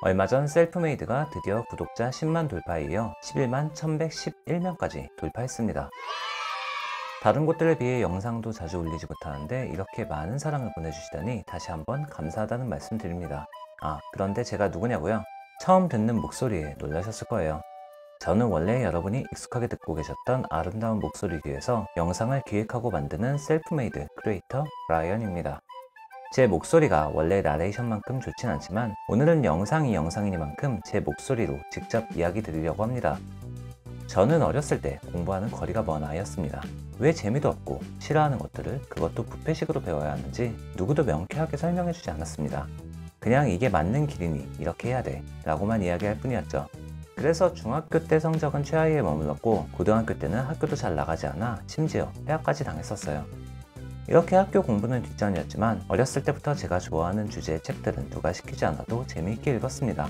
얼마 전 셀프메이드가 드디어 구독자 10만 돌파에 이어 11만 1111명까지 돌파했습니다. 다른 곳들에 비해 영상도 자주 올리지 못하는데 이렇게 많은 사랑을 보내주시다니 다시 한번 감사하다는 말씀 드립니다. 그런데 제가 누구냐고요? 처음 듣는 목소리에 놀라셨을 거예요. 저는 원래 여러분이 익숙하게 듣고 계셨던 아름다운 목소리 뒤에서 영상을 기획하고 만드는 셀프메이드 크리에이터 라이언입니다. 제 목소리가 원래 나레이션만큼 좋진 않지만 오늘은 영상이 영상이니만큼 제 목소리로 직접 이야기 드리려고 합니다. 저는 어렸을 때 공부하는 거리가 먼 아이였습니다. 왜 재미도 없고 싫어하는 것들을 그것도 부패식으로 배워야 하는지 누구도 명쾌하게 설명해주지 않았습니다. 그냥 이게 맞는 길이니 이렇게 해야 돼 라고만 이야기할 뿐이었죠. 그래서 중학교 때 성적은 최하위에 머물렀고 고등학교 때는 학교도 잘 나가지 않아 심지어 폐학까지 당했었어요. 이렇게 학교 공부는 뒷전이었지만 어렸을 때부터 제가 좋아하는 주제의 책들은 누가 시키지 않아도 재미있게 읽었습니다.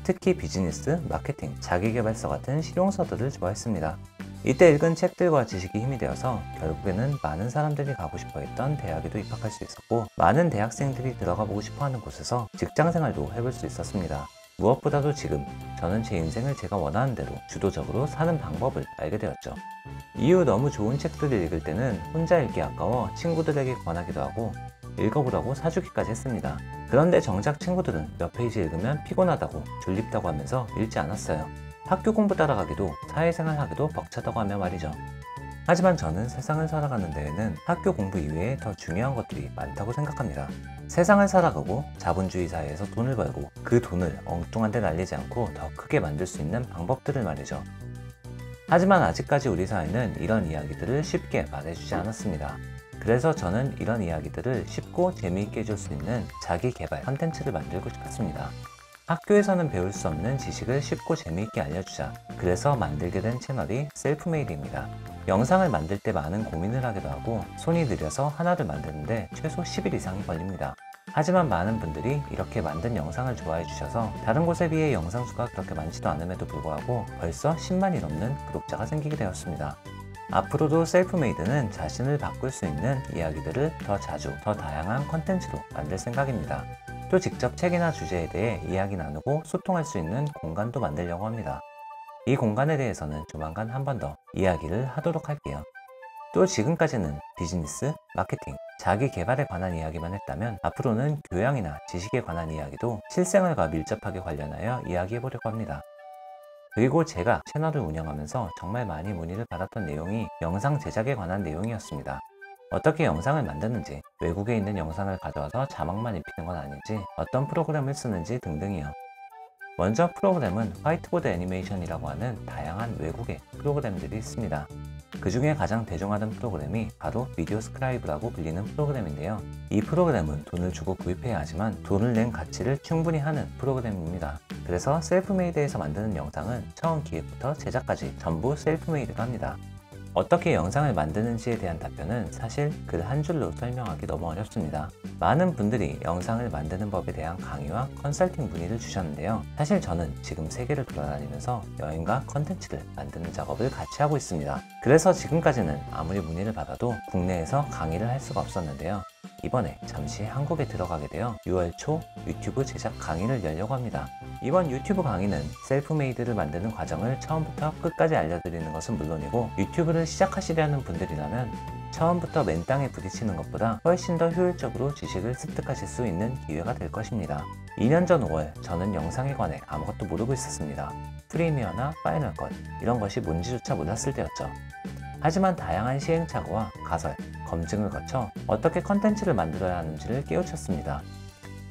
특히 비즈니스, 마케팅, 자기계발서 같은 실용서들을 좋아했습니다. 이때 읽은 책들과 지식이 힘이 되어서 결국에는 많은 사람들이 가고 싶어 했던 대학에도 입학할 수 있었고 많은 대학생들이 들어가 보고 싶어 하는 곳에서 직장생활도 해볼 수 있었습니다. 무엇보다도 지금 저는 제 인생을 제가 원하는 대로 주도적으로 사는 방법을 알게 되었죠. 이후 너무 좋은 책들을 읽을 때는 혼자 읽기 아까워 친구들에게 권하기도 하고 읽어보라고 사주기까지 했습니다. 그런데 정작 친구들은 몇 페이지 읽으면 피곤하다고 졸립다고 하면서 읽지 않았어요. 학교 공부 따라가기도 사회생활 하기도 벅차다고 하며 말이죠. 하지만 저는 세상을 살아가는 데에는 학교 공부 이외에 더 중요한 것들이 많다고 생각합니다. 세상을 살아가고 자본주의 사회에서 돈을 벌고 그 돈을 엉뚱한 데 날리지 않고 더 크게 만들 수 있는 방법들을 말이죠. 하지만 아직까지 우리 사회는 이런 이야기들을 쉽게 말해주지 않았습니다. 그래서 저는 이런 이야기들을 쉽고 재미있게 해줄 수 있는 자기 개발 컨텐츠를 만들고 싶었습니다. 학교에서는 배울 수 없는 지식을 쉽고 재미있게 알려주자. 그래서 만들게 된 채널이 셀프메이드입니다. 영상을 만들 때 많은 고민을 하기도 하고 손이 느려서 하나를 만드는데 최소 10일 이상이 걸립니다. 하지만 많은 분들이 이렇게 만든 영상을 좋아해 주셔서 다른 곳에 비해 영상 수가 그렇게 많지도 않음에도 불구하고 벌써 10만이 넘는 구독자가 생기게 되었습니다. 앞으로도 셀프메이드는 자신을 바꿀 수 있는 이야기들을 더 자주, 더 다양한 컨텐츠로 만들 생각입니다. 또 직접 책이나 주제에 대해 이야기 나누고 소통할 수 있는 공간도 만들려고 합니다. 이 공간에 대해서는 조만간 한 번 더 이야기를 하도록 할게요. 또 지금까지는 비즈니스, 마케팅, 자기 개발에 관한 이야기만 했다면 앞으로는 교양이나 지식에 관한 이야기도 실생활과 밀접하게 관련하여 이야기해보려고 합니다. 그리고 제가 채널을 운영하면서 정말 많이 문의를 받았던 내용이 영상 제작에 관한 내용이었습니다. 어떻게 영상을 만드는지, 외국에 있는 영상을 가져와서 자막만 입히는 건 아닌지, 어떤 프로그램을 쓰는지 등등이요. 먼저 프로그램은 화이트보드 애니메이션이라고 하는 다양한 외국의 프로그램들이 있습니다. 그 중에 가장 대중화된 프로그램이 바로 비디오 스크라이브라고 불리는 프로그램인데요. 이 프로그램은 돈을 주고 구입해야 하지만 돈을 낸 가치를 충분히 하는 프로그램입니다. 그래서 셀프메이드에서 만드는 영상은 처음 기획부터 제작까지 전부 셀프메이드가 합니다. 어떻게 영상을 만드는지에 대한 답변은 사실 글 한 줄로 설명하기 너무 어렵습니다. 많은 분들이 영상을 만드는 법에 대한 강의와 컨설팅 문의를 주셨는데요. 사실 저는 지금 세계를 돌아다니면서 여행과 컨텐츠를 만드는 작업을 같이 하고 있습니다. 그래서 지금까지는 아무리 문의를 받아도 국내에서 강의를 할 수가 없었는데요. 이번에 잠시 한국에 들어가게 되어 6월 초 유튜브 제작 강의를 열려고 합니다. 이번 유튜브 강의는 셀프메이드를 만드는 과정을 처음부터 끝까지 알려드리는 것은 물론이고 유튜브를 시작하시려는 분들이라면 처음부터 맨 땅에 부딪히는 것보다 훨씬 더 효율적으로 지식을 습득하실 수 있는 기회가 될 것입니다. 2년 전 5월 저는 영상에 관해 아무것도 모르고 있었습니다. 프리미어나 파이널 컷 이런 것이 뭔지조차 몰랐을 때였죠. 하지만 다양한 시행착오와 가설, 검증을 거쳐 어떻게 컨텐츠를 만들어야 하는지를 깨우쳤습니다.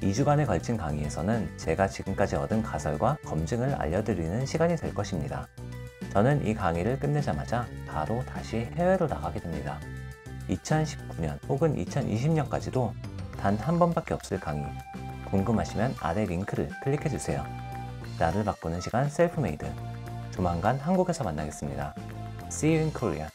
2주간에 걸친 강의에서는 제가 지금까지 얻은 가설과 검증을 알려드리는 시간이 될 것입니다. 저는 이 강의를 끝내자마자 바로 다시 해외로 나가게 됩니다. 2019년 혹은 2020년까지도 단 한 번밖에 없을 강의. 궁금하시면 아래 링크를 클릭해주세요. 나를 바꾸는 시간 셀프메이드. 조만간 한국에서 만나겠습니다. See you in Korea.